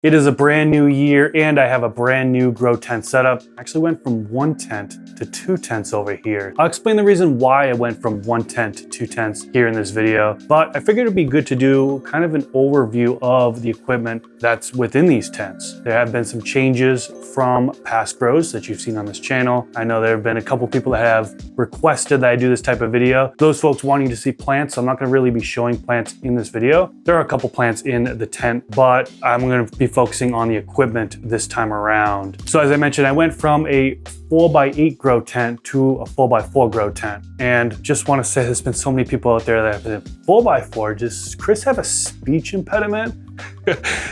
It is a brand new year and I have a brand new grow tent setup. I actually went from one tent to two tents over here. I'll explain the reason why I went from one tent to two tents here in this video, but I figured it'd be good to do kind of an overview of the equipment that's within these tents. There have been some changes from past grows that you've seen on this channel. I know there have been a couple people that have requested that I do this type of video. Those folks wanting to see plants, I'm not gonna really be showing plants in this video. There are a couple plants in the tent, but I'm gonna be focusing on the equipment this time around. So as I mentioned, I went from a 4x8 grow tent to a 4x4 grow tent. And just want to say there's been so many people out there that have been 4x4. Does Chris have a speech impediment?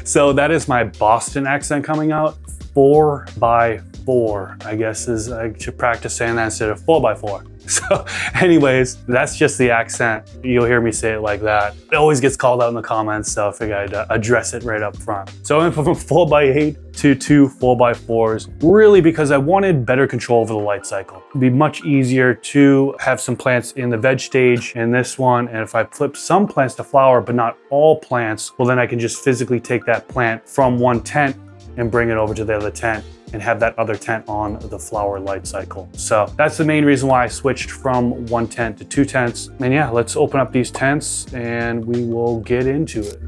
So that is my Boston accent coming out. 4x4, I guess I should practice saying that instead of 4x4. So anyways, that's just the accent. You'll hear me say it like that. It always gets called out in the comments, so I figured I'd address it right up front. So I went from 4x8 to two 4x4s, really because I wanted better control over the light cycle. It'd be much easier to have some plants in the veg stage in this one, and if I flip some plants to flower, but not all plants, well then I can just physically take that plant from one tent and bring it over to the other tent and have that other tent on the flower light cycle. So that's the main reason why I switched from one tent to two tents. And yeah, let's open up these tents and we will get into it.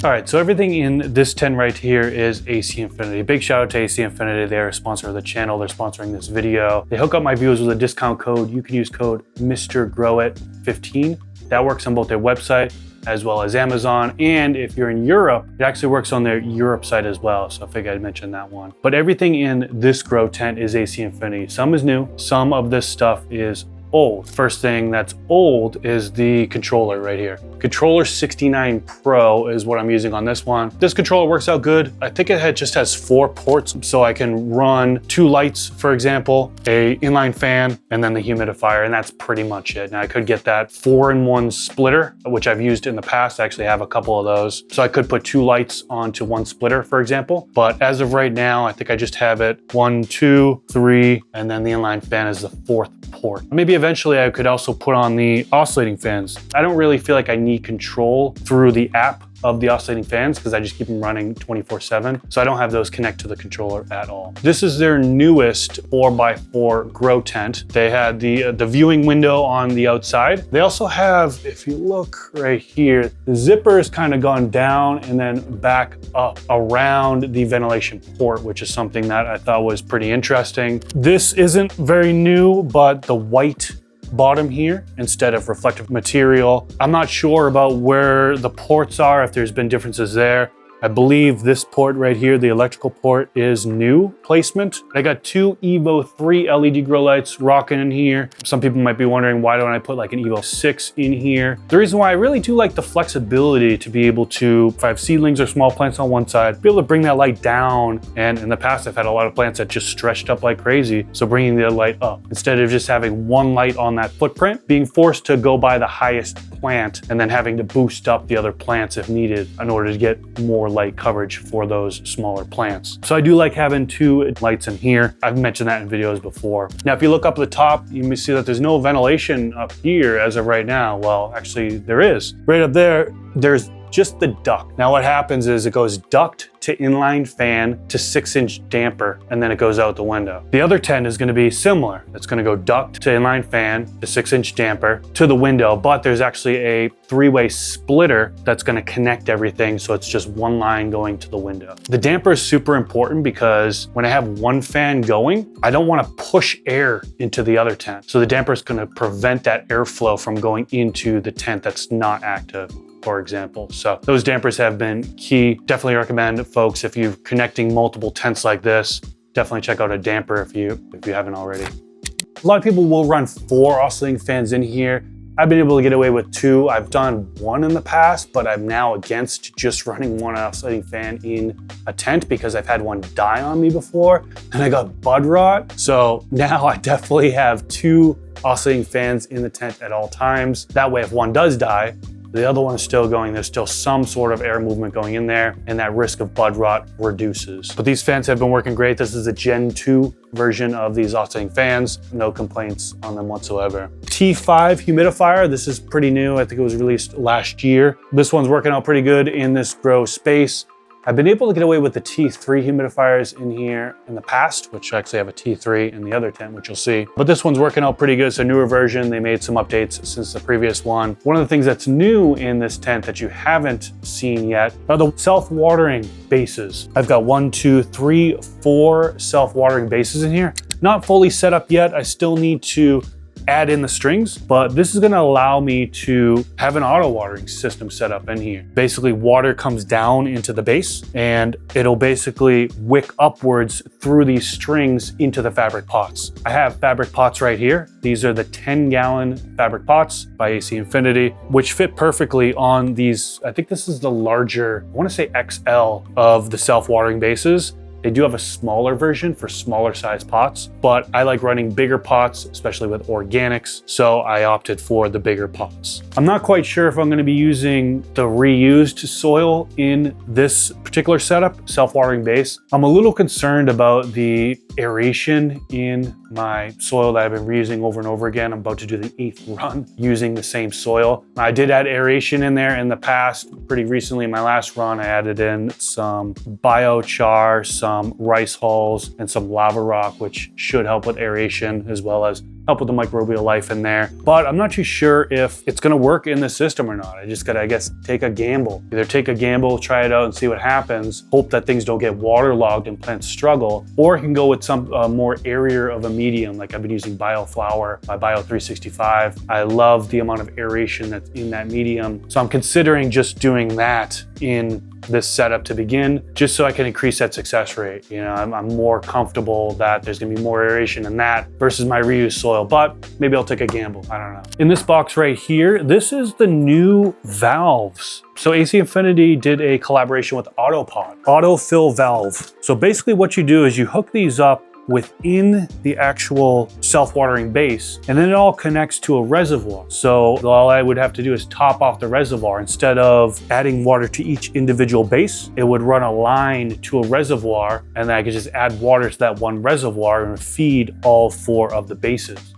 All right, so everything in this tent right here is AC Infinity. Big shout out to AC Infinity. They're a sponsor of the channel. They're sponsoring this video. They hook up my viewers with a discount code. You can use code MrGrowIt15. That works on both their website as well as Amazon. And if you're in Europe, it actually works on their Europe site as well. So I figured I'd mention that one. But everything in this grow tent is AC Infinity. Some is new, some of this stuff is old. First thing that's old is the controller right here. Controller 69 Pro is what I'm using on this one. This controller works out good. I think it just has 4 ports, so I can run 2 lights, for example, a inline fan, and then the humidifier, and that's pretty much it. Now I could get that 4-in-1 splitter, which I've used in the past. I actually have a couple of those. So I could put 2 lights onto 1 splitter, for example. But as of right now, I think I just have it 1, 2, 3, and then the inline fan is the 4th port. Maybe eventually I could also put on the oscillating fans. I don't really feel like I need control through the app of the oscillating fans because I just keep them running 24/7. So I don't have those connect to the controller at all. This is their newest 4x4 grow tent. They had the viewing window on the outside. They also have, if you look right here, the zipper has kind of gone down and then back up around the ventilation port, which is something that I thought was pretty interesting. This isn't very new, but the white bottom here instead of reflective material. I'm not sure about where the ports are, if there's been differences there. I believe this port right here, the electrical port, is new placement. I got 2 Evo 3 LED grow lights rocking in here. Some people might be wondering, why don't I put like an Evo 6 in here? The reason why I really do like the flexibility to be able to, if I have seedlings or small plants on one side, be able to bring that light down. And in the past, I've had a lot of plants that just stretched up like crazy. So bringing the light up, instead of just having one light on that footprint, being forced to go by the highest plant and then having to boost up the other plants if needed in order to get more light coverage for those smaller plants. So I do like having 2 lights in here. I've mentioned that in videos before. Now, if you look up at the top, you may see that there's no ventilation up here as of right now. Well, actually there is. Right up there, there's just the duct. Now what happens is it goes duct to inline fan to 6-inch damper, and then it goes out the window. The other tent is gonna be similar. It's gonna go duct to inline fan to 6-inch damper to the window, but there's actually a 3-way splitter that's gonna connect everything, so it's just one line going to the window. The damper is super important because when I have one fan going, I don't wanna push air into the other tent. So the damper is gonna prevent that airflow from going into the tent that's not active, for example. So those dampers have been key. Definitely recommend folks, if you're connecting multiple tents like this, definitely check out a damper if you haven't already. A lot of people will run 4 oscillating fans in here. I've been able to get away with 2. I've done 1 in the past, but I'm now against just running 1 oscillating fan in a tent because I've had one die on me before and I got bud rot. So now I definitely have 2 oscillating fans in the tent at all times. That way, if one does die, The other one is still going. There's still some sort of air movement going in there, and that risk of bud rot reduces. But these fans have been working great. This is a Gen 2 version of these oscillating fans. No complaints on them whatsoever. T5 humidifier. This is pretty new. I think it was released last year. This one's working out pretty good in this grow space. I've been able to get away with the T3 humidifiers in here in the past, which I actually have a T3 in the other tent, which you'll see. But this one's working out pretty good. It's a newer version. They made some updates since the previous one. One of the things that's new in this tent that you haven't seen yet are the self-watering bases. I've got 1, 2, 3, 4 self-watering bases in here. Not fully set up yet. I still need to add in the strings, but this is going to allow me to have an auto watering system set up in here. Basically, water comes down into the base and it'll basically wick upwards through these strings into the fabric pots. I have fabric pots right here. These are the 10-gallon fabric pots by AC Infinity, which fit perfectly on these. I think this is the larger, I want to say XL of the self-watering bases. They do have a smaller version for smaller size pots, but I like running bigger pots, especially with organics, so I opted for the bigger pots. I'm not quite sure if I'm going to be using the reused soil in this particular setup, self-watering base. I'm a little concerned about the aeration in my soil that I've been reusing over and over again. I'm about to do the 8th run using the same soil. I did add aeration in there in the past. Pretty recently, my last run, I added in some biochar, some rice hulls, and some lava rock, which should help with aeration as well as help with the microbial life in there. But I'm not too sure if it's gonna work in the system or not. I just gotta, I guess, take a gamble. Either take a gamble, try it out and see what happens, hope that things don't get waterlogged and plants struggle, or I can go with some more airier of a medium, like I've been using BioFlower by Bio 365. I love the amount of aeration that's in that medium. So I'm considering just doing that in this setup to begin, just so I can increase that success rate. You know, I'm more comfortable that there's gonna be more aeration in that versus my reused soil, but maybe I'll take a gamble, I don't know. In this box right here, this is the new valves. So AC Infinity did a collaboration with Autopod, autofill valve. So basically what you do is you hook these up within the actual self-watering base, and then it all connects to a reservoir. So all I would have to do is top off the reservoir. Instead of adding water to each individual base, it would run a line to a reservoir, and then I could just add water to that one reservoir and feed all 4 of the bases.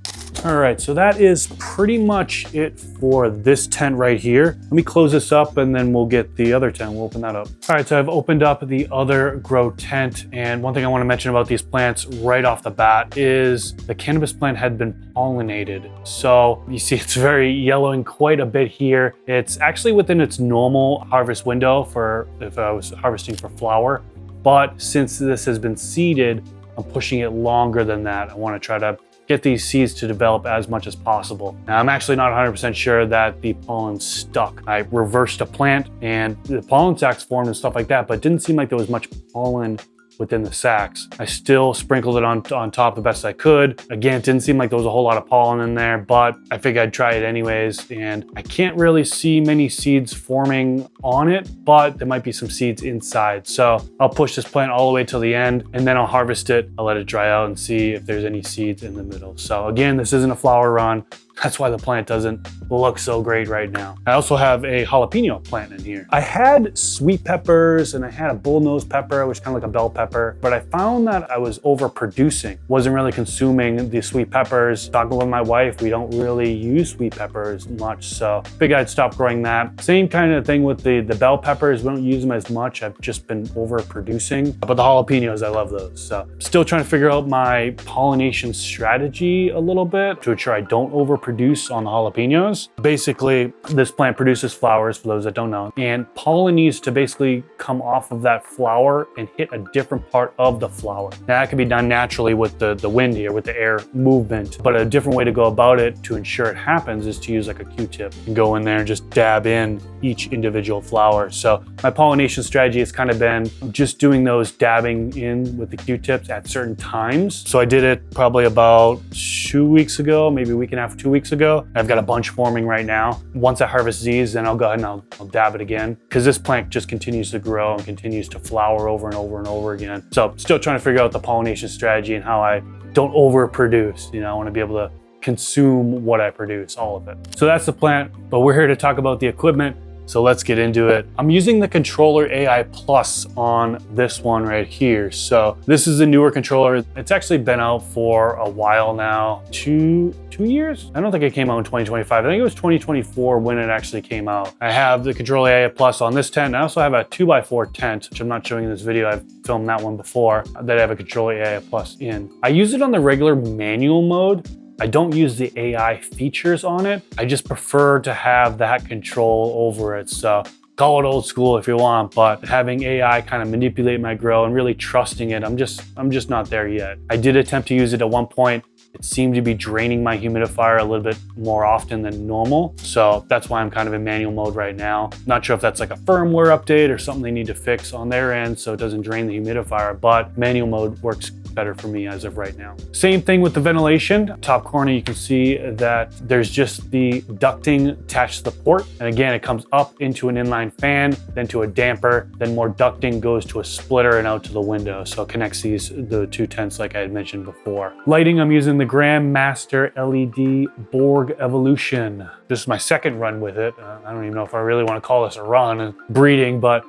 All right, so that is pretty much it for this tent right here. Let me close this up and then we'll get the other tent. We'll open that up. All right, so I've opened up the other grow tent. And one thing I want to mention about these plants right off the bat is the cannabis plant had been pollinated. So you see it's very yellowing quite a bit here. It's actually within its normal harvest window for if I was harvesting for flower. But since this has been seeded, I'm pushing it longer than that. I want to try to get these seeds to develop as much as possible. Now, I'm actually not 100% sure that the pollen stuck. I reversed a plant and the pollen sacs formed and stuff like that, but it didn't seem like there was much pollen within the sacs. I still sprinkled it on top the best I could. Again, it didn't seem like there was a whole lot of pollen in there, but I figured I'd try it anyways. And I can't really see many seeds forming on it, but there might be some seeds inside. So I'll push this plant all the way till the end and then I'll harvest it. I'll let it dry out and see if there's any seeds in the middle. So again, this isn't a flower run. That's why the plant doesn't look so great right now. I also have a jalapeno plant in here. I had sweet peppers and I had a bullnose pepper, which is kind of like a bell pepper, but I found that I was overproducing. Wasn't really consuming the sweet peppers. Talking with my wife, we don't really use sweet peppers much, so figured I'd stop growing that. Same kind of thing with the bell peppers. We don't use them as much. I've just been overproducing, but the jalapenos, I love those. So still trying to figure out my pollination strategy a little bit to ensure I don't overproduce on the jalapenos. Basically, this plant produces flowers, for those that don't know, and pollen needs to basically come off of that flower and hit a different part of the flower. Now, that can be done naturally with the wind here, with the air movement, but a different way to go about it to ensure it happens is to use like a Q-tip and go in there and just dab in each individual flower. So my pollination strategy has kind of been just doing those dabbing in with the Q-tips at certain times. So I did it probably about 2 weeks ago, maybe a week and a half, 2 weeks ago. I've got a bunch forming right now. Once I harvest these, then I'll go ahead and I'll dab it again, because this plant just continues to grow and continues to flower over and over and over again. So still trying to figure out the pollination strategy and how I don't overproduce. You know, I want to be able to consume what I produce, all of it. So that's the plant, but we're here to talk about the equipment. So let's get into it. I'm using the controller AI Plus on this one right here. So this is a newer controller. It's actually been out for a while now, two years? I don't think it came out in 2025. I think it was 2024 when it actually came out. I have the controller AI Plus on this tent. I also have a 2x4 tent, which I'm not showing in this video. I've filmed that one before, that I have a controller AI Plus in. I use it on the regular manual mode. I don't use the AI features on it. I just prefer to have that control over it. So call it old school if you want, but having AI kind of manipulate my grow and really trusting it, I'm just not there yet. I did attempt to use it at one point. It seemed to be draining my humidifier a little bit more often than normal. So that's why I'm kind of in manual mode right now. Not sure if that's like a firmware update or something they need to fix on their end so it doesn't drain the humidifier, but manual mode works better for me as of right now. Same thing with the ventilation. Top corner, you can see that there's just the ducting attached to the port. And again, it comes up into an inline fan, then to a damper, then more ducting goes to a splitter and out to the window. So it connects the two tents like I had mentioned before. Lighting, I'm using the Grandmaster LED Borg Evolution. This is my second run with it. I don't even know if I really want to call this a run, breeding, but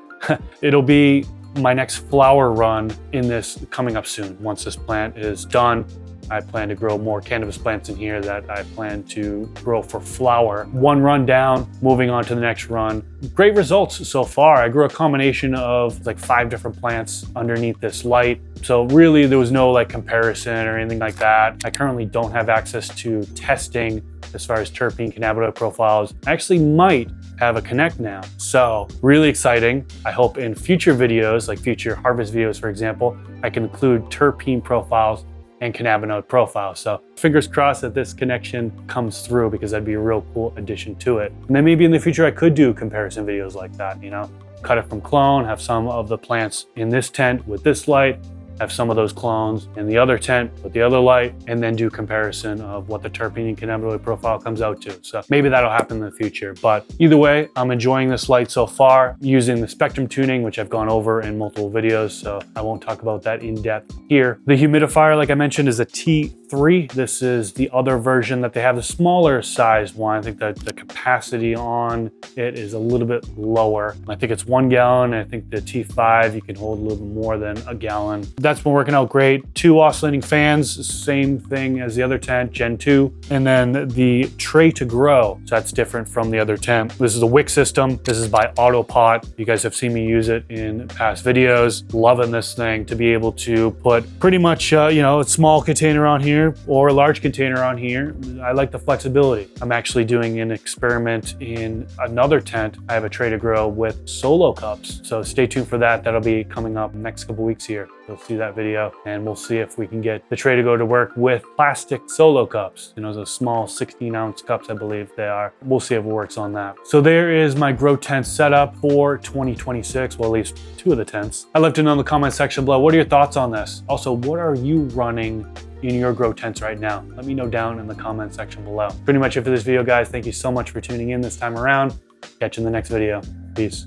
it'll be my next flower run in this coming up soon. Once this plant is done, I plan to grow more cannabis plants in here that I plan to grow for flower. One run down, moving on to the next run. Great results so far. I grew a combination of like 5 different plants underneath this light. So really there was no like comparison or anything like that. I currently don't have access to testing as far as terpene cannabinoid profiles. I actually might have a connect now. So really exciting. I hope in future videos, like future harvest videos, for example, I can include terpene profiles and cannabinoid profiles. So fingers crossed that this connection comes through because that'd be a real cool addition to it. And then maybe in the future, I could do comparison videos like that, you know, cut it from clone, have some of the plants in this tent with this light, have some of those clones in the other tent with the other light, and then do comparison of what the terpene and cannabinoid profile comes out to. So maybe that'll happen in the future. But either way, I'm enjoying this light so far, using the spectrum tuning, which I've gone over in multiple videos, so I won't talk about that in depth here. The humidifier, like I mentioned, is a T3. This is the other version that they have, the smaller size one. I think that the capacity on it is a little bit lower. I think it's 1 gallon. I think the T5, you can hold a little bit more than a gallon. That's been working out great. 2 oscillating fans, same thing as the other tent, Gen 2. And then the tray to grow. So that's different from the other tent. This is a wick system. This is by Autopot. You guys have seen me use it in past videos. Loving this thing to be able to put pretty much, you know, a small container on here or a large container on here. I like the flexibility. I'm actually doing an experiment in another tent. I have a tray to grow with solo cups. So stay tuned for that. That'll be coming up next couple weeks here. You'll see that video and we'll see if we can get the tray to go to work with plastic solo cups. You know, those small 16-ounce cups, I believe they are. We'll see if it works on that. So there is my grow tent setup for 2026. Well, at least 2 of the tents. I left it in the comment section below. What are your thoughts on this? Also, what are you running in your grow tents right now? Let me know down in the comment section below. Pretty much it for this video, guys. Thank you so much for tuning in this time around. Catch you in the next video. Peace.